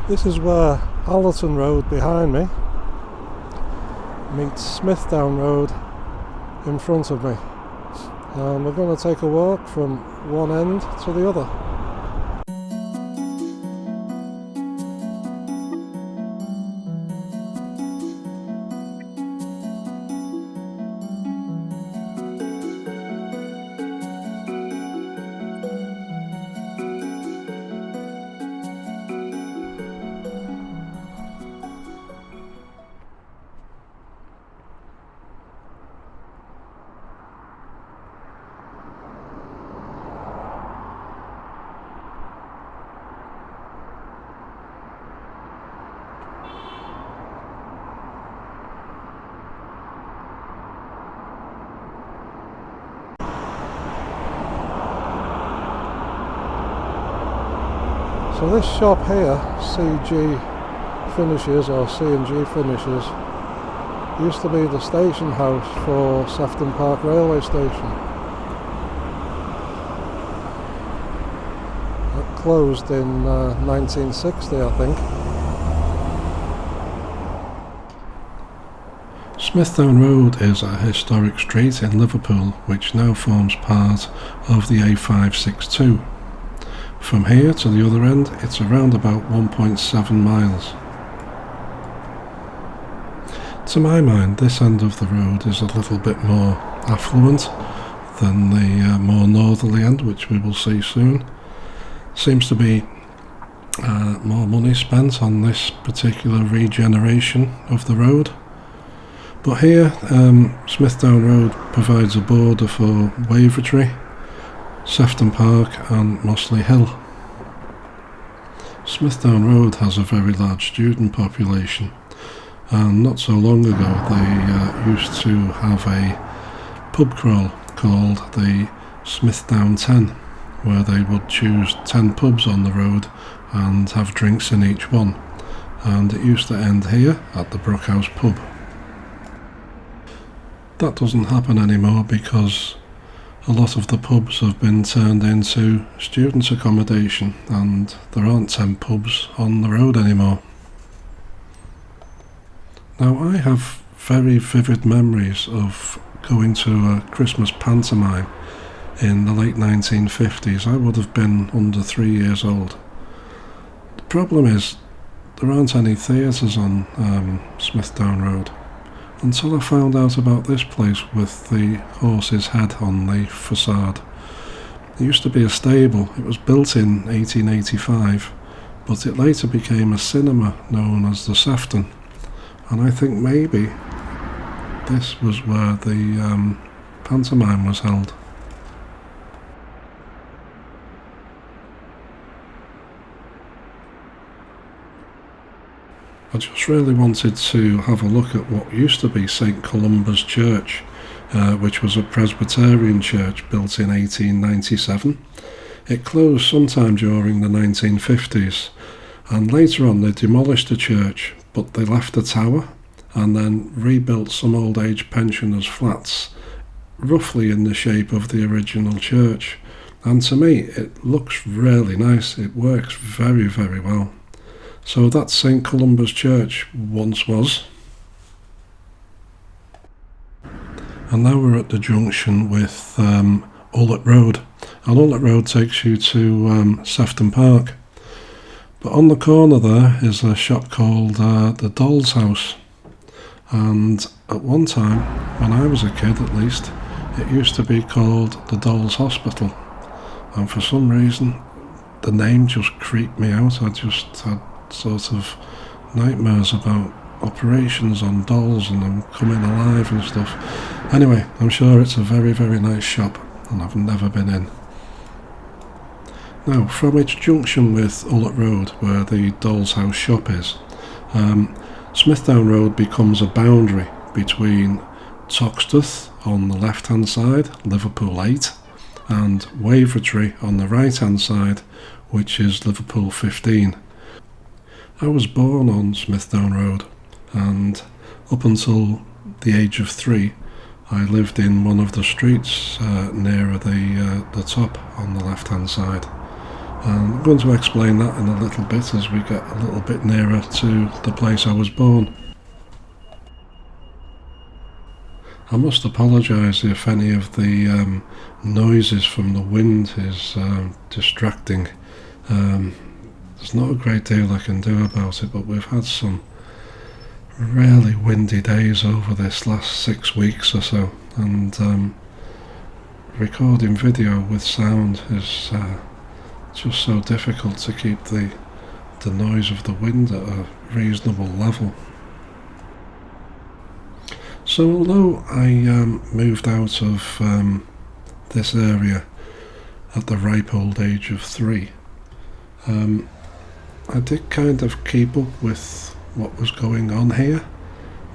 This is where Hartford Road behind me meets Smithdown Road in front of me, and we're going to take a walk from one end to the other. So this shop here, CG Finishes or C&G Finishes, used to be the station house for Sefton Park railway station. It closed in 1960, I think. Smithdown Road is a historic street in Liverpool which now forms part of the A562. From here to the other end, it's around about 1.7 miles. To my mind, this end of the road is a little bit more affluent than the more northerly end, which we will see soon. Seems to be more money spent on this particular regeneration of the road. But here, Smithdown Road provides a border for Wavertree, Sefton Park and Mossley Hill. Smithdown Road has a very large student population, and not so long ago they used to have a pub crawl called the Smithdown 10, where they would choose 10 pubs on the road and have drinks in each one, and it used to end here at the Brookhouse pub. That doesn't happen anymore because a lot of the pubs have been turned into student accommodation and there aren't 10 pubs on the road anymore. Now, I have very vivid memories of going to a Christmas pantomime in the late 1950s. I would have been under 3 years old. The problem is there aren't any theatres on Smithdown Road. Until I found out about this place with the horse's head on the facade. It used to be a stable. It was built in 1885, but it later became a cinema known as the Sefton, and I think maybe this was where the pantomime was held. I just really wanted to have a look at what used to be St Columba's Church, which was a Presbyterian church built in 1897. It closed sometime during the 1950s, and later on they demolished the church, but they left the tower and then rebuilt some old age pensioners' flats, roughly in the shape of the original church. And to me, it looks really nice. It works very, very well. So that's St Columba's Church once was. And now we're at the junction with Hartford Road. And Hartford Road takes you to Sefton Park. But on the corner there is a shop called the Doll's House. And at one time, when I was a kid at least, it used to be called the Doll's Hospital. And for some reason, the name just creeped me out. I just had sort of nightmares about operations on dolls and them coming alive and stuff. Anyway, I'm sure it's a very, very nice shop, and I've never been in. Now, from its junction with Hartford Road, where the Doll's House shop is, Smithdown Road becomes a boundary between Toxteth on the left hand side, Liverpool 8, and Wavertree on the right hand side, which is Liverpool 15. I was born on Smithdown Road, and up until the age of 3 I lived in one of the streets nearer the top on the left hand side, And I'm going to explain that in a little bit as we get a little bit nearer to the place I was born. I must apologise if any of the noises from the wind is distracting. There's not a great deal I can do about it, but we've had some really windy days over this last 6 weeks or so, and recording video with sound is just so difficult to keep the noise of the wind at a reasonable level. So although I moved out of this area at the ripe old age of 3, I did kind of keep up with what was going on here,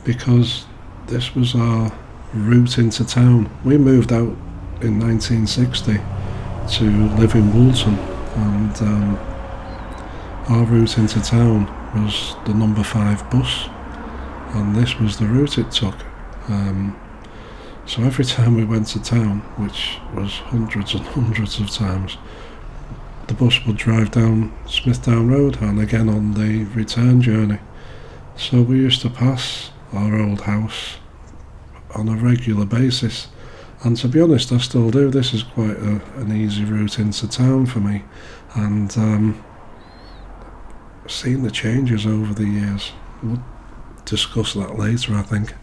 because this was our route into town. We moved out in 1960 to live in Woolton, and our route into town was the number 5 bus, and this was the route it took. So every time we went to town, which was hundreds and hundreds of times, the bus would drive down Smithdown Road and again on the return journey. So we used to pass our old house on a regular basis, and to be honest, I still do. This is quite an easy route into town for me, and seen the changes over the years. We'll discuss that later, I think.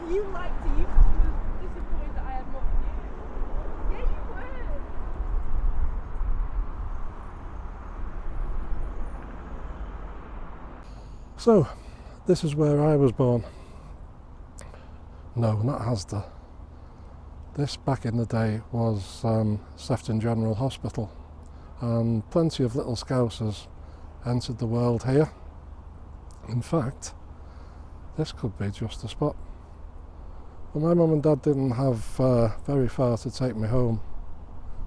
You liked it. You were disappointed that I had mocked you. Yeah, you were. So, this is where I was born. No, not Asda. This, back in the day, was Sefton General Hospital, and plenty of little Scousers entered the world here. In fact, this could be just the spot. But my mum and dad didn't have very far to take me home,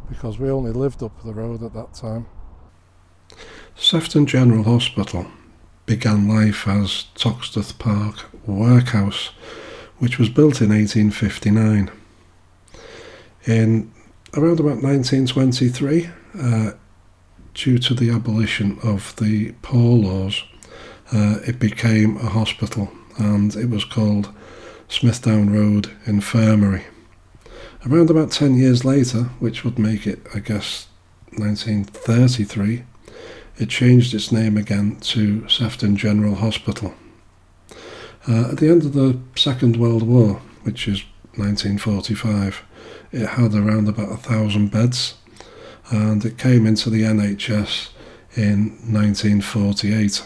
because we only lived up the road at that time. Sefton General Hospital began life as Toxteth Park Workhouse, which was built in 1859. In around about 1923, due to the abolition of the poor laws, it became a hospital, and it was called Smithdown Road Infirmary. Around about 10 years later, which would make it, I guess, 1933, it changed its name again to Sefton General Hospital. At the end of the Second World War, which is 1945, it had around about 1,000 beds, and it came into the NHS in 1948.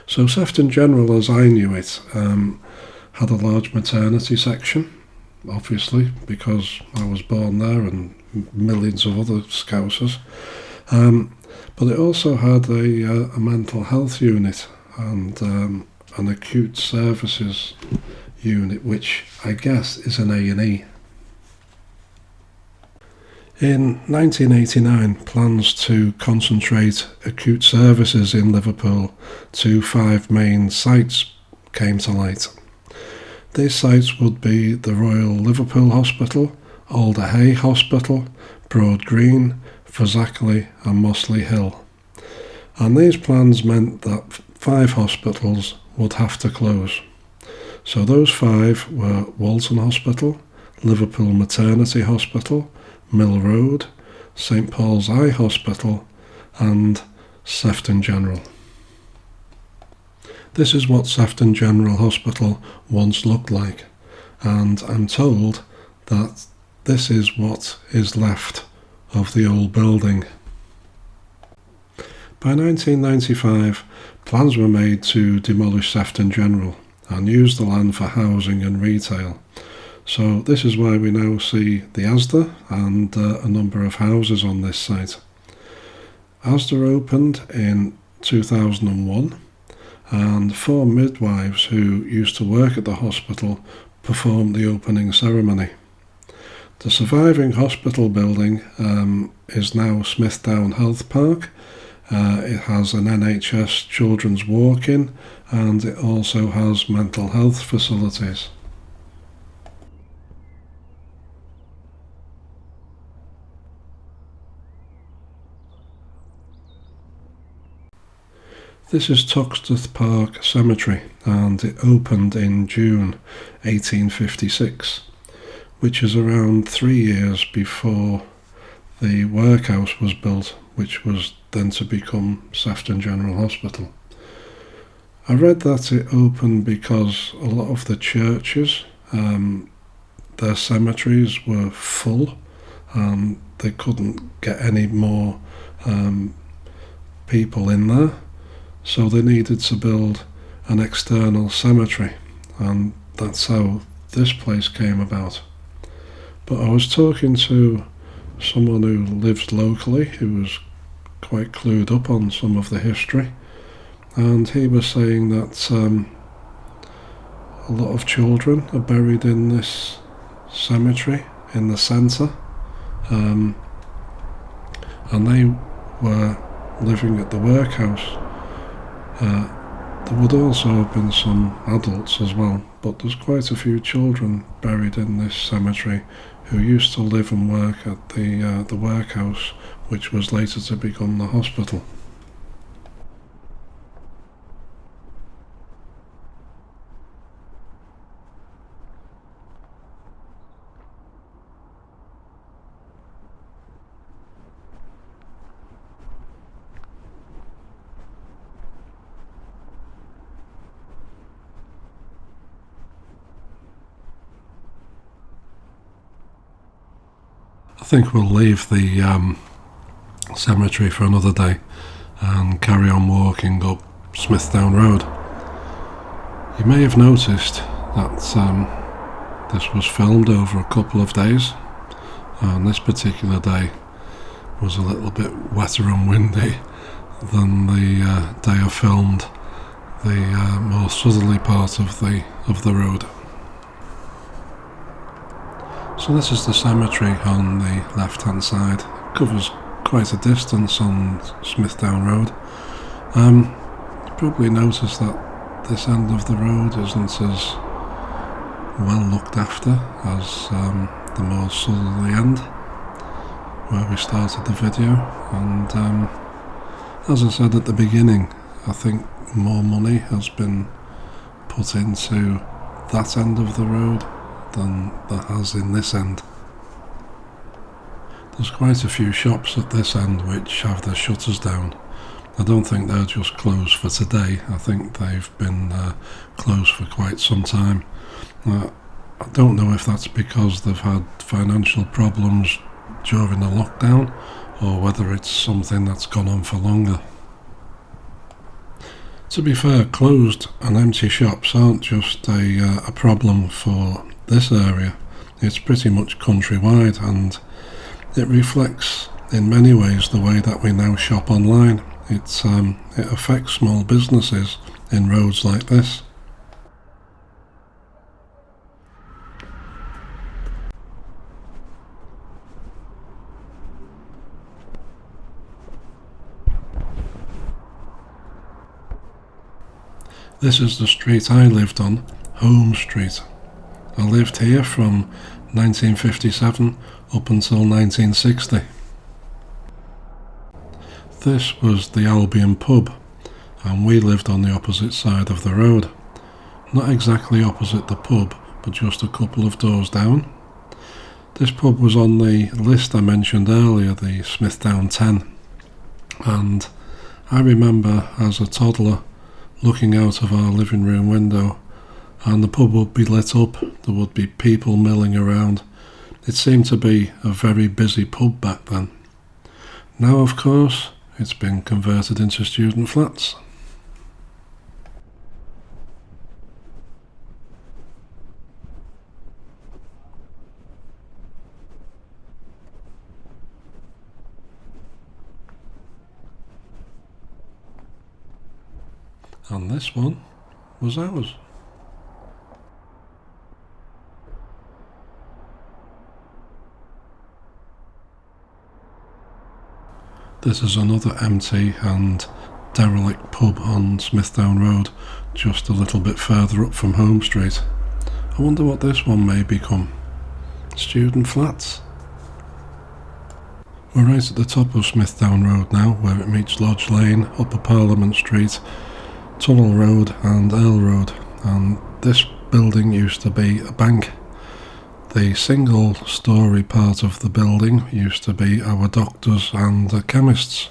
So Sefton General, as I knew it, had a large maternity section, obviously, because I was born there and millions of other Scousers. But it also had a mental health unit and an acute services unit, which I guess is an A&E. In 1989, plans to concentrate acute services in Liverpool to 5 main sites came to light. These sites would be the Royal Liverpool Hospital, Alder Hey Hospital, Broad Green, Fazakerley and Mossley Hill. And these plans meant that 5 hospitals would have to close. So those 5 were Walton Hospital, Liverpool Maternity Hospital, Mill Road, St Paul's Eye Hospital and Sefton General. This is what Sefton General Hospital once looked like, and I'm told that this is what is left of the old building. By 1995, plans were made to demolish Sefton General and use the land for housing and retail. So this is why we now see the Asda and a number of houses on this site. Asda opened in 2001, and 4 midwives who used to work at the hospital performed the opening ceremony. The surviving hospital building is now Smithdown Health Park. It has an NHS children's walk-in, and it also has mental health facilities. This is Tuxteth Park Cemetery, and it opened in June 1856, which is around 3 years before the workhouse was built, which was then to become Sefton General Hospital. I read that it opened because a lot of the churches, their cemeteries were full, and they couldn't get any more people in there. So they needed to build an external cemetery, and that's how this place came about. But I was talking to someone who lives locally, who was quite clued up on some of the history, and he was saying that a lot of children are buried in this cemetery in the centre, and they were living at the workhouse. There would also have been some adults as well, but there's quite a few children buried in this cemetery who used to live and work at the workhouse, which was later to become the hospital. I think we'll leave the cemetery for another day and carry on walking up Smithdown Road. You may have noticed that this was filmed over a couple of days, and this particular day was a little bit wetter and windy than the day I filmed the more southerly part of the road. So this is the cemetery on the left-hand side. It covers quite a distance on Smithdown Road. You probably noticed that this end of the road isn't as well looked after as the more southerly end, where we started the video. And as I said at the beginning, I think more money has been put into that end of the road than there has in this end. There's quite a few shops at this end which have their shutters down. I don't think they're just closed for today. I think they've been closed for quite some time. I don't know if that's because they've had financial problems during the lockdown, or whether it's something that's gone on for longer. To be fair, closed and empty shops aren't just a problem for this area. It's pretty much countrywide, and it reflects in many ways the way that we now shop online. It affects small businesses in roads like this. This is the street I lived on, Home Street. I lived here from 1957 up until 1960. This was the Albion pub, and we lived on the opposite side of the road. Not exactly opposite the pub, but just a couple of doors down. This pub was on the list I mentioned earlier, the Smithdown 10, and I remember as a toddler looking out of our living room window, and the pub would be lit up, there would be people milling around. It seemed to be a very busy pub back then. Now, of course, it's been converted into student flats. and this one was ours. This is another empty and derelict pub on Smithdown Road, just a little bit further up from Home Street. I wonder what this one may become. Student flats? We're right at the top of Smithdown Road now, where it meets Lodge Lane, Upper Parliament Street, Tunnel Road and Earl Road, and this building used to be a bank. The single-storey part of the building used to be our doctors and chemists.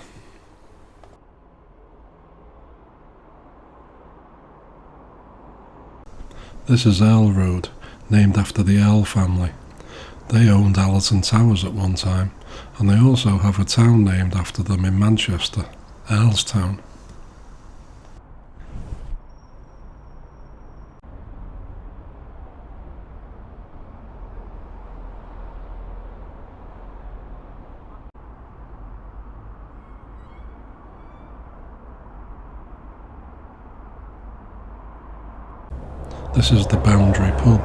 This is Earl Road, named after the Earl family. They owned Allerton Towers at one time, and they also have a town named after them in Manchester, Earlstown. This is the Boundary pub.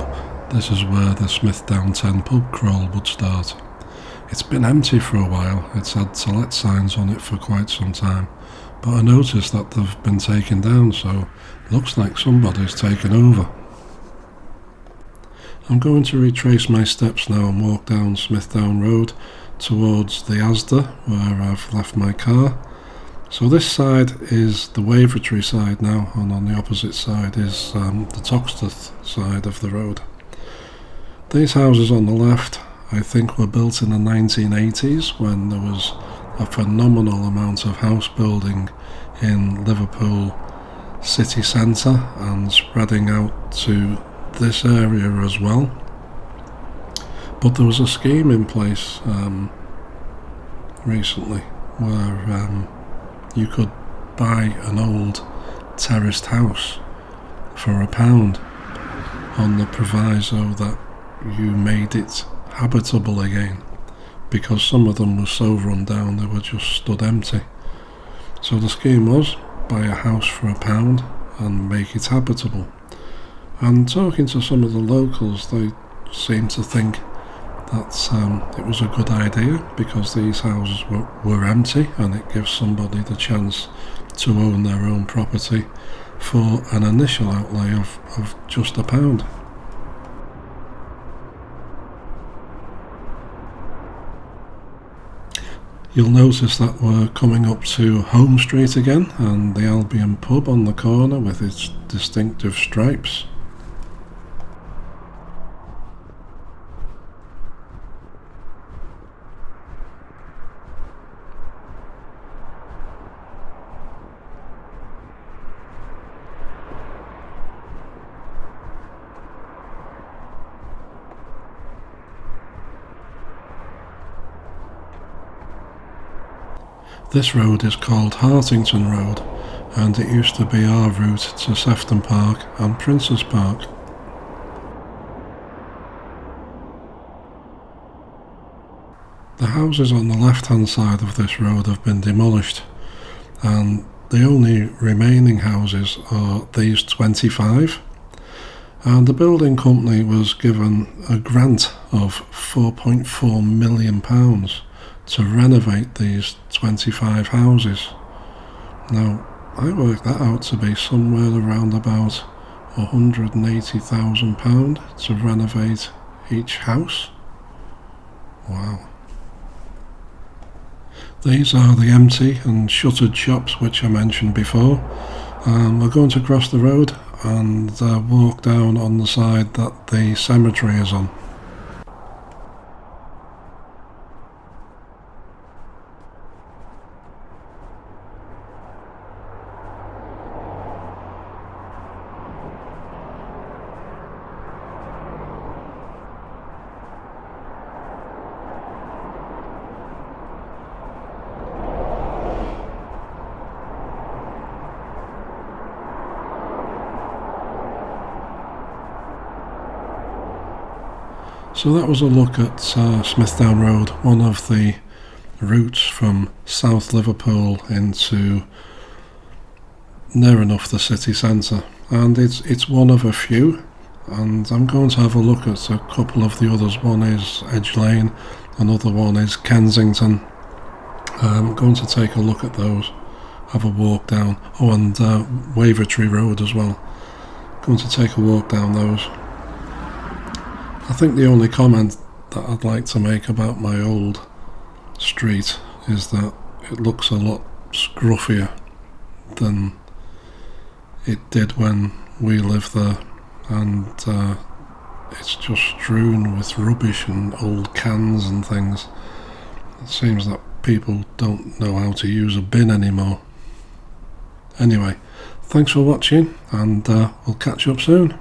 This is where the Smithdown 10 pub crawl would start. It's been empty for a while. It's had to let signs on it for quite some time, but I noticed that they've been taken down, so it looks like somebody's taken over. I'm going to retrace my steps now and walk down Smithdown Road towards the Asda, where I've left my car. So this side is the Wavertree side now, and on the opposite side is the Toxteth side of the road. These houses on the left, I think, were built in the 1980s when there was a phenomenal amount of house building in Liverpool city centre and spreading out to this area as well. But there was a scheme in place recently where you could buy an old terraced house for £1 on the proviso that you made it habitable again, because some of them were so run down they were just stood empty. So the scheme was buy a house for £1 and make it habitable. And talking to some of the locals, they seemed to think that it was a good idea because these houses were empty and it gives somebody the chance to own their own property for an initial outlay of just £1. You'll notice that we're coming up to Home Street again and the Albion pub on the corner with its distinctive stripes. This road is called Hartington Road, and it used to be our route to Sefton Park and Princes Park. The houses on the left-hand side of this road have been demolished, and the only remaining houses are these 25, and the building company was given a grant of £4.4 million to renovate these 25 houses. Now, I worked that out to be somewhere around about £180,000 to renovate each house. Wow. These are the empty and shuttered shops which I mentioned before. We're going to cross the road and walk down on the side that the cemetery is on. So that was a look at Smithdown Road, one of the routes from South Liverpool into near enough the city centre, and it's one of a few, and I'm going to have a look at a couple of the others. One is Edge Lane, another one is Kensington. I'm going to take a look at those, have a walk down. Oh, and Wavertree Road as well. Going to take a walk down those. I think the only comment that I'd like to make about my old street is that it looks a lot scruffier than it did when we lived there, and it's just strewn with rubbish and old cans and things. It seems that people don't know how to use a bin anymore. Anyway, thanks for watching, and we'll catch up soon.